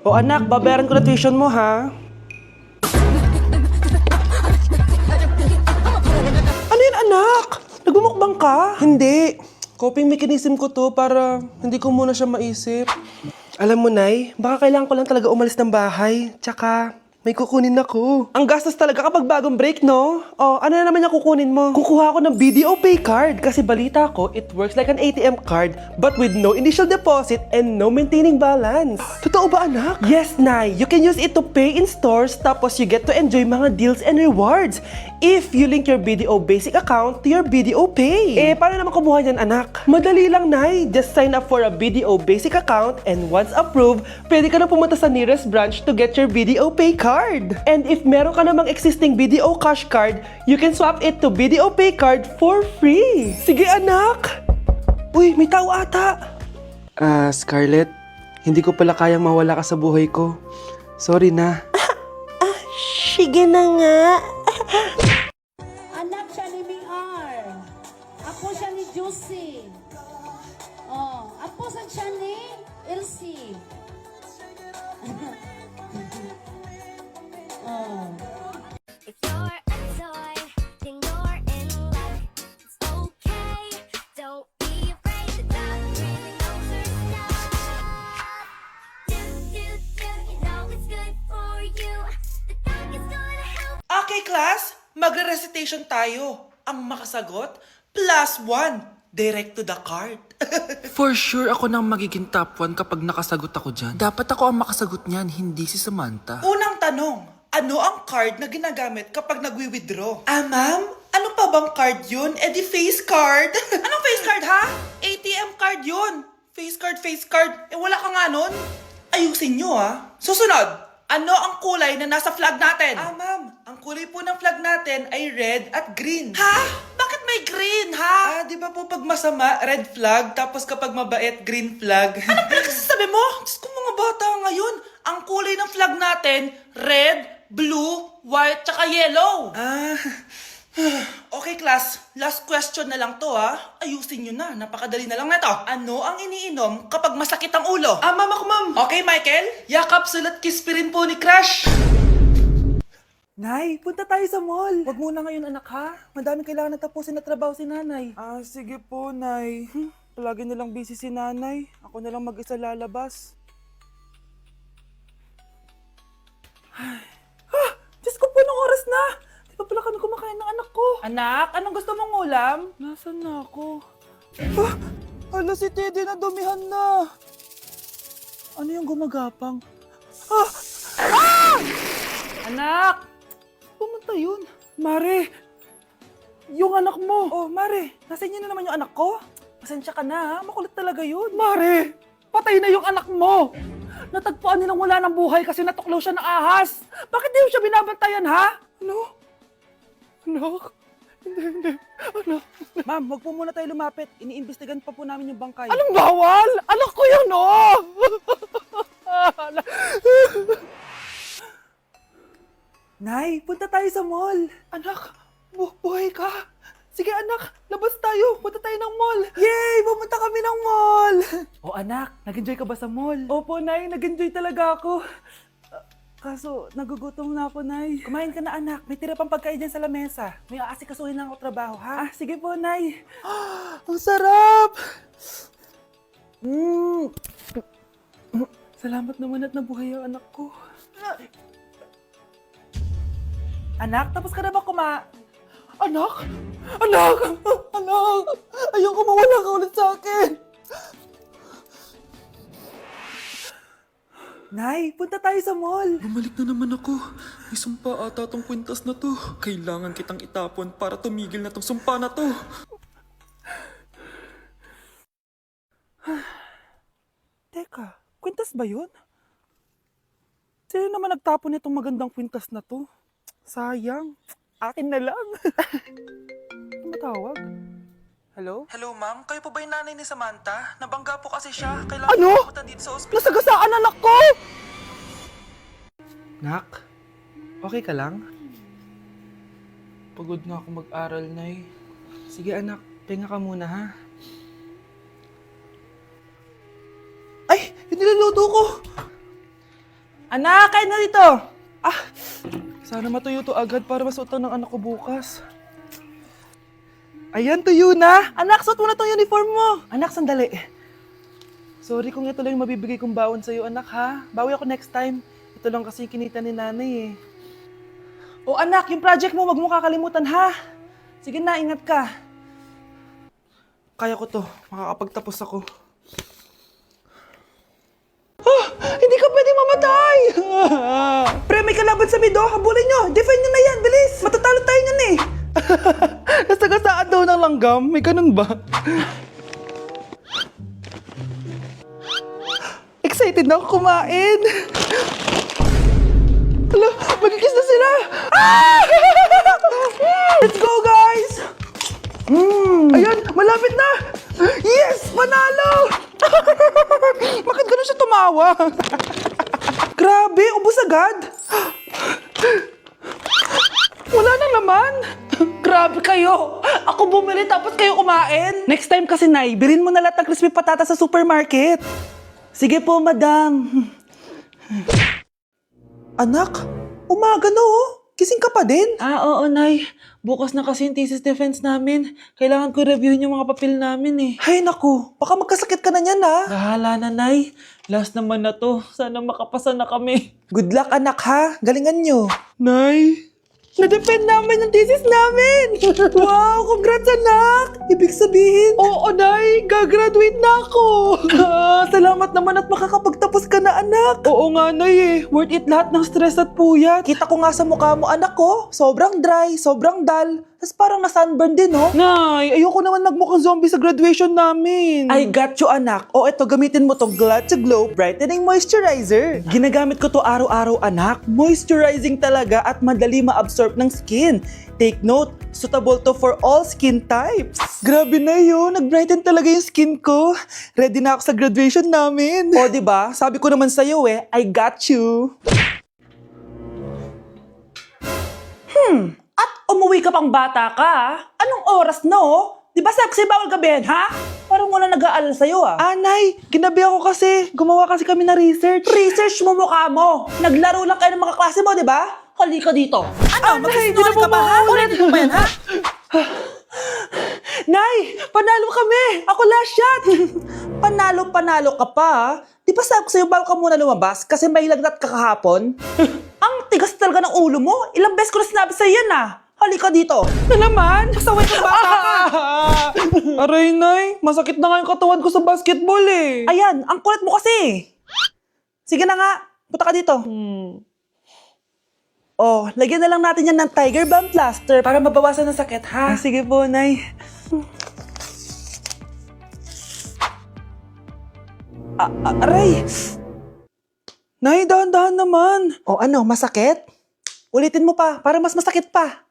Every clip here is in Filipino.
O anak, babayaran ko na tuition mo ha. Ano yun anak? Nagmumukbang ka? Hindi. Coping mechanism ko to para hindi ko muna siya maisip. Alam mo, Nay, baka kailangan ko lang talaga umalis ng bahay. Tsaka, may kukunin ako. Ang gastos talaga kapag bagong break, no? Oh, ano na naman yung kukunin mo? Kukuha ako ng BDO Pay card kasi balita ko, it works like an ATM card but with no initial deposit and no maintaining balance. Totoo ba, anak? Yes, Nay. You can use it to pay in stores tapos you get to enjoy mga deals and rewards if you link your BDO Basic account to your BDO Pay. Eh, paano naman kumuha yan, anak? Madali lang, Nay. Just sign up for a BDO Basic account and once approved, pwede ka na pumunta sa nearest branch to get your BDO Pay card. And if meron ka namang existing BDO Cash card, you can swap it to BDO Pay card for free. Sige, anak! Uy, may tao ata. Scarlett, hindi ko pala kayang mawala ka sa buhay ko. Sorry na. Sige na nga. Anak siya ni Miar. Ako siya ni Juicy. Oh, ako siya ni Elsie. Oh. If you're a toy, then you're in luck. It's okay, don't be afraid. The dog really knows her stuff. Do, you know it's good for you. The dog is gonna help. Okay, class, magre-recitation tayo. Ang makasagot, +1. Direct to the card. For sure ako nang magiging top 1 kapag nakasagot ako dyan. Dapat ako ang makasagot niyan, hindi si Samantha. Unang tanong, ano ang card na ginagamit kapag nagwi-withdraw? Ma'am? Ano pa bang card yun? Di face card. Anong face card, ha? ATM card yun. Face card, face card. Wala ka nga nun? Ayusin nyo, ha? Susunod, ano ang kulay na nasa flag natin? Ma'am, ang kulay po ng flag natin ay red at green. Ha? Bakit may green, ha? Di ba po pag masama, red flag, tapos kapag mabait, green flag? Anong pinagsasabi mo? Diyos ko mga bata ngayon, ang kulay ng flag natin, red, blue, white, tsaka yellow. Okay class, last question na lang to ha. Ayusin nyo na, napakadali na lang na to. Ano ang iniinom kapag masakit ang ulo? Ma'am ako ma'am. Okay Michael, yakap, sulat, kiss pa rin po ni Crush. Nay, punta tayo sa mall. Wag muna ngayon anak ha. Madami kailangan na tapusin na trabaho si nanay. Sige po nay. Palagi nilang busy si nanay. Ako na lang mag-isa lalabas. Diyos ko po, anong oras na? Di ba pala kami kumakain ng anak ko? Anak, anong gusto mong ulam? Nasaan na ako? Hala si Teddy na dumihan na. Ano yung gumagapang? Anak! Pumunta yun. Mare! Yung anak mo! Oh, Mare, nasa inyo na naman yung anak ko? Pasensya ka na ha, makulit talaga yun. Mare! Patay na yung anak mo! Natagpuan nilang wala ng buhay kasi natuklaw siya ng ahas. Bakit di mo siya binabantayan, ha? Ano? Anak? Hindi. Anak. Ma'am, wag po muna tayo lumapit. Iniimbestigan pa po namin yung bangkay. Anong bawal? Anak ko yun, oh! Nay, punta tayo sa mall. Anak, buhay ka. Sige anak, labas tayo. Punta tayo ng mall. Yay! Pumunta kami ng mall. O anak, nag-enjoy ka ba sa mall? Opo, Nay. Nag-enjoy talaga ako. Kaso, nagugutom na ako, Nay. Kumain ka na, anak. May tira pang pagkain dyan sa lamesa. May aasikasuhin lang ako trabaho, ha? Sige po, Nay. Ang sarap! Salamat naman at nabuhay ang anak ko. Anak, tapos ka na ba Anak! Anak! Anak! Ayoko mawala ka ulit sa akin! Nay, punta tayo sa mall. Bumalik na naman ako. May sumpa ata tong kwintas na to. Kailangan kitang itapon para tumigil na tong sumpa na to. Teka, kwintas ba yun? Sino naman nagtapon nitong magandang kwintas na to? Sayang. Akin na lang. Matawag? Hello? Hello, ma'am. Kayo po ba yung nanay ni Samantha? Nabangga po kasi siya. Kailangan pumunta dito sa ospital. Nasagasaan anak ko! Nak, okay ka lang? Pagod na ako mag-aral, Nay. Sige anak, pahinga ka muna ha. Ay! Yung niluluto ko! Anak, kain na dito! Ah, sana matuyo to agad para masuotan ng anak ko bukas. Ayan, tuyo na! Anak, suot mo na tong uniform mo! Anak, sandali. Sorry kung ito lang yung mabibigay kong baon sa'yo, anak ha. Bawi ako next time. Ito lang kasi yung kinita ni nanay eh. O anak, yung project mo, wag mo kakalimutan ha. Sige na, ingat ka. Kaya ko to, makakapagtapos ako. Hindi ka pwedeng mamatay! Pre, may kalaban sa mido. Habulin nyo. Defend nyo na yan. Bilis. Matatalo tayo nyan eh. Nasagasaan daw ng langgam. May ganun ba? Excited na ako kumain. Hala, magkikis na sila. Ah! Let's go, guys! Ayan, malapit na! Yes! Panalo! Bakit ganun siya tumawa? Grabe, ubos agad! Wala na naman! Grabe kayo! Ako bumili tapos kayo kumain! Next time kasi, Nay, bilhin mo na lahat ng crispy patata sa supermarket. Sige po, madam. Anak, umaga na oh. Gising ka pa din? Oo, Nay. Bukas na kasi yung thesis defense namin. Kailangan ko reviewin yung mga papel namin eh. Hay naku, baka magkasakit ka na niyan ha. Bahala na, Nay. Last naman na to. Sana makapasa na kami. Good luck, anak ha. Galingan nyo. Nay, na-defend namin yung thesis namin! Wow, congrats anak! Ibig sabihin, oo Nay, gagraduate na ako! Salamat naman at makakapagtapos ka na anak! Oo nga Nay eh, worth it lahat ng stress at puyat. Kita ko nga sa mukha mo anak ko, sobrang dry, sobrang dull, tas parang na-sunburn din oh. Nay, ayoko naman magmukhang zombie sa graduation namin. I got you anak. O eto, gamitin mo tong Glad to Glow Brightening Moisturizer. Ginagamit ko to araw-araw anak. Moisturizing talaga at madali ma-absorb ng skin. Take note, suitable to for all skin types. Grabe na yun, nag-brighten talaga yung skin ko. Ready na ako sa graduation namin. O diba, sabi ko naman sa'yo eh, I got you. At umuwi ka pang bata ka, anong oras na oh? Di ba sabi kasi bawal gabihin, ha? Parang wala nag-aalala sa'yo ah. Anay, ginabi ako kasi. Gumawa kasi kami na research. Research mo mukha mo. Naglaro lang kayo ng mga klase mo, di ba? Halika dito. Ano, magsisinungaling ka ba ha? Ulitin mo ba yan ha? Nay, panalo kami. Ako last shot. Panalo ka pa ha? Di ba sabi ko sa'yo bawal ka muna lumabas kasi may lagnat ka kahapon? Ang tigas talaga ng ulo mo. Ilang beses ko na sinabi sa'yo yan ah. Halika dito. Na naman? Pasaway kang bata ka. Aray, Nay. Masakit na nga yung katawan ko sa basketball eh. Ayan, ang kulit mo kasi. Sige na nga. Punta ka dito. Oh, lagyan na lang natin yan ng Tiger Balm plaster para mabawasan ng sakit, ha? Sige po, Nay. Aray! Nay, dahan-dahan naman. O ano, masakit? Ulitin mo pa, para mas masakit pa.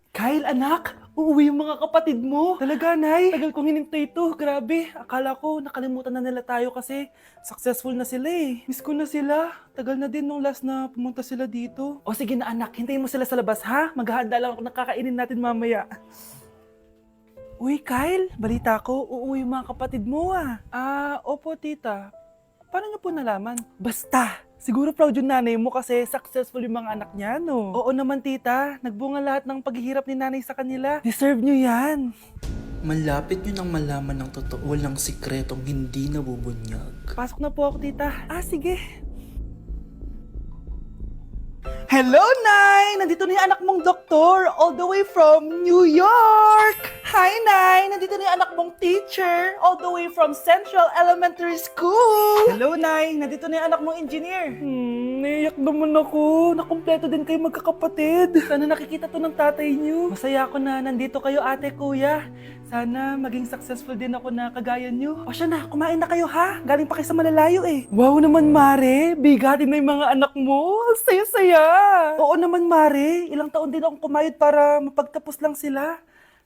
Kyle, anak, uuwi yung mga kapatid mo. Talaga, Nay. Tagal kong hinintay ito. Grabe. Akala ko nakalimutan na nila tayo kasi successful na sila eh. Miss ko na sila. Tagal na din nung last na pumunta sila dito. O sige na anak, hintayin mo sila sa labas ha. Maghahanda lang ako ng kakainin natin mamaya. Uy, Kyle, balita ko, uuwi yung mga kapatid mo ah. Opo tita. Paano niyo po nalaman? Basta! Siguro proud yung nanay mo kasi successful yung mga anak niya, no? Oo naman, tita. Nagbunga lahat ng paghihirap ni nanay sa kanila. Deserve nyo yan. Malapit nyo nang malaman ng totoo, walang sikretong hindi nabubunyag. Pasok na po ako, tita. Sige. Hello, Nay! Nandito na yung anak mong doktor all the way from New York! Hi, Nay! Nandito na yung anak mong teacher all the way from Central Elementary School! Hello, Nay! Nandito na yung anak mong engineer! Naiyak naman ako. Nakumpleto din kayo magkakapatid. Sana nakikita to ng tatay niyo. Masaya ako na nandito kayo, ate, kuya. Sana maging successful din ako na kagaya niyo. O siya na, kumain na kayo ha? Galing pa kayo sa malalayo eh. Wow naman, Mare. Bigatin na yung mga anak mo. Saya-saya. Oo naman, Mare. Ilang taon din akong kumayod para mapagtapos lang sila.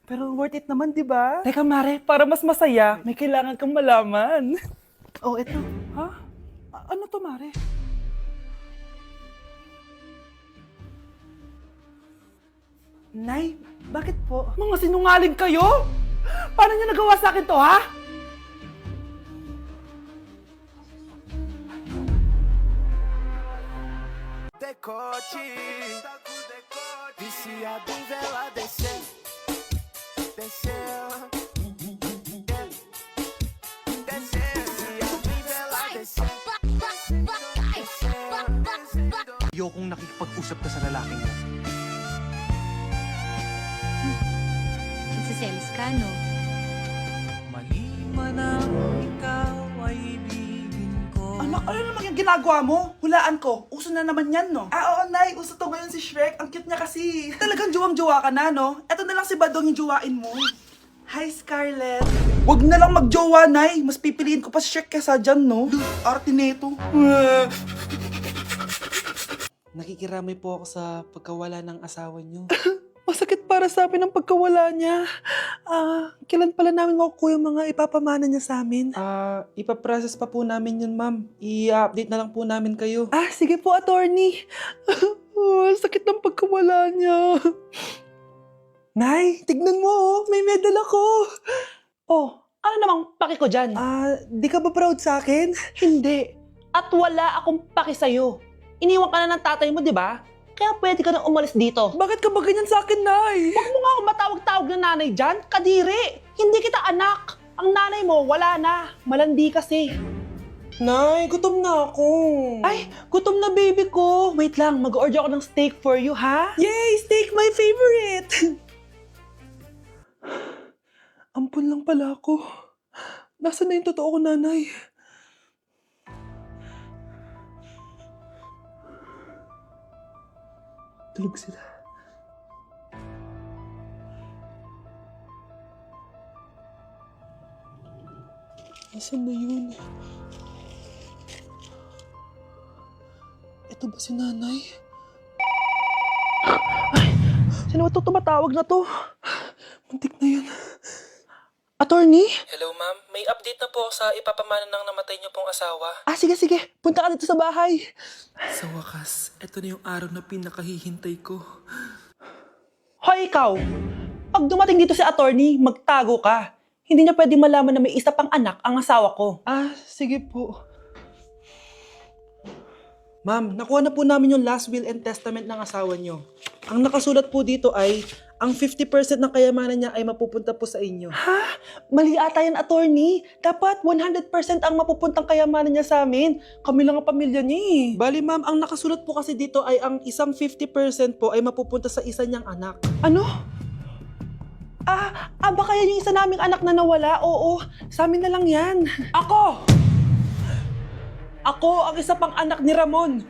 Pero worth it naman, di ba? Teka, Mare, para mas masaya, may kailangan kang malaman. Oh, eto. Ha? Ano to, Mare? Nay, bakit po? Mga sinungaling kayo? Paano niyo nagawa sa akin to, ha? decote. Viciado em vela descer, descer. Viciado em vela descer. Ayokong nakikipag-usap ka sa lalaking mo. Nagsiselos ka, no? Mali man ang ikaw ay ibigin ko. Anak, ano naman yung ginagawa mo? Hulaan ko. Uso na naman yan, no? Oo, Nay. Uso to ngayon si Shrek. Ang cute niya kasi. Talagang juwang-jowa ka na, no? Eto na lang si Badong yung jowain mo. Hi, Scarlett. Wag na lang magjowa, Nay. Mas pipiliin ko pa si Shrek kesa dyan, no? Arte neto. Nakikiramay po ako sa pagkawala ng asawa niyo. Masakit para sa amin ang pagkawala niya. Kailan pala namin makukuha yung mga ipapamana niya sa amin? Ipaprocess pa po namin yun, ma'am. I-update na lang po namin kayo. Sige po, attorney. Sakit ng pagkawala niya. Nay, tignan mo, may medal ako. Ano namang paki ko dyan? Di ka ba proud sa akin? Hindi. At wala akong paki sa'yo. Iniwan ka na ng tatay mo, di ba? Kaya pwede ka nang umalis dito. Bakit ka ba ganyan sa akin, Nay? Huwag mo nga akong matawag-tawag na nanay dyan. Kadiri! Hindi kita anak. Ang nanay mo, wala na. Malandi kasi. Nay, gutom na ako. Ay, gutom na baby ko. Wait lang, mag-order ako ng steak for you, ha? Yay! Steak, my favorite! Ampun lang pala ako. Nasaan na yung totoo ko, Nanay? Tulog sila. Nasaan na yun? Ito ba si Nanay? Sino ba ito tumatawag na to? Muntik na yun. Attorney? Hello, ma'am. May update na po sa ipapamana ng namatay niyo pong asawa. Sige. Punta ka dito sa bahay. Sa wakas, eto na yung araw na pinakahihintay ko. Hoy, ikaw! Pag dumating dito si attorney, magtago ka. Hindi niya pwedeng malaman na may isa pang anak ang asawa ko. Sige po. Ma'am, nakuha na po namin yung last will and testament ng asawa niyo. Ang nakasulat po dito ay, ang 50% ng kayamanan niya ay mapupunta po sa inyo. Mali ata yan, attorney. Dapat 100% ang mapupuntang kayamanan niya sa amin. Kami lang ang pamilya niya eh. Bali ma'am, ang nakasulat po kasi dito ay ang isang 50% po ay mapupunta sa isa niyang anak. Ano? Baka yan yung isa naming anak na nawala. Oo, sa amin na lang yan. Ako ang isa pang anak ni Ramon.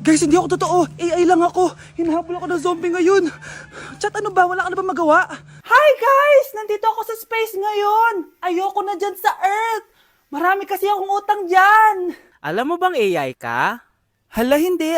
Guys, hindi ako totoo. AI lang ako. Hinahabol ako ng zombie ngayon. Chat, ano ba? Wala ka na ba magawa? Hi guys! Nandito ako sa space ngayon. Ayoko na dyan sa Earth. Marami kasi akong utang dyan. Alam mo bang AI ka? Hala, hindi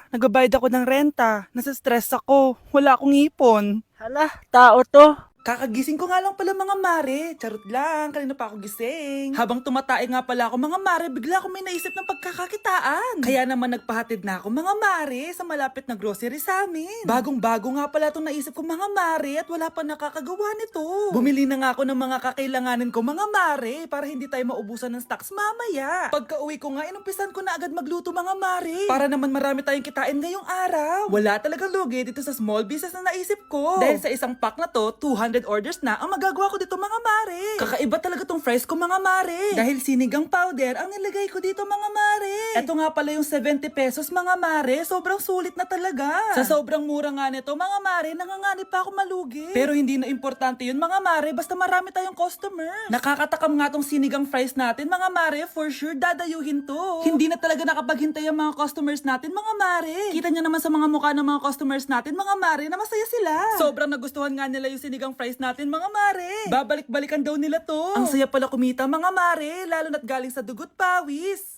Nagbabayad ako ng renta. Nasa stress ako. Wala akong ipon. Hala, tao to. Kakagising ko nga lang pala mga mare. Charot lang, kanina pa ako gising. Habang tumatae nga pala ako mga mare, bigla ako may naisip ng pagkakakitaan. Kaya naman nagpahatid na ako mga mare sa malapit na grocery sa amin. Bagong-bago nga pala itong naisip ko mga mare at wala pa nakakagawa nito. Bumili na nga ako ng mga kakailanganin ko mga mare para hindi tayo maubusan ng stocks mamaya. Pagka uwi ko nga, inumpisan ko na agad magluto mga mare. Para naman marami tayong kitain ngayong araw. Wala talagang lugi dito sa small business na naisip ko. Dahil sa isang pack na to, 200 orders na ang magagawa ko dito mga mare. Kakaiba talaga tong fries ko mga mare. Dahil sinigang powder ang nilagay ko dito mga mare. Ito nga pala yung 70 pesos mga mare. Sobrang sulit na talaga. Sa sobrang mura nga nito mga mare, nanganganib pa ako malugi. Pero hindi na importante yun mga mare, basta marami tayong customers. Nakakatakam nga tong sinigang fries natin mga mare, for sure dadayuhin to. Hindi na talaga nakapaghintay ang mga customers natin mga mare. Kita nyo naman sa mga mukha ng mga customers natin mga mare na masaya sila. Sobrang nagustuhan nga nila yung sinigang fries natin mga mare. Babalik-balikan daw nila to. Ang saya pala kumita mga mare, lalo na't galing sa dugot pawis.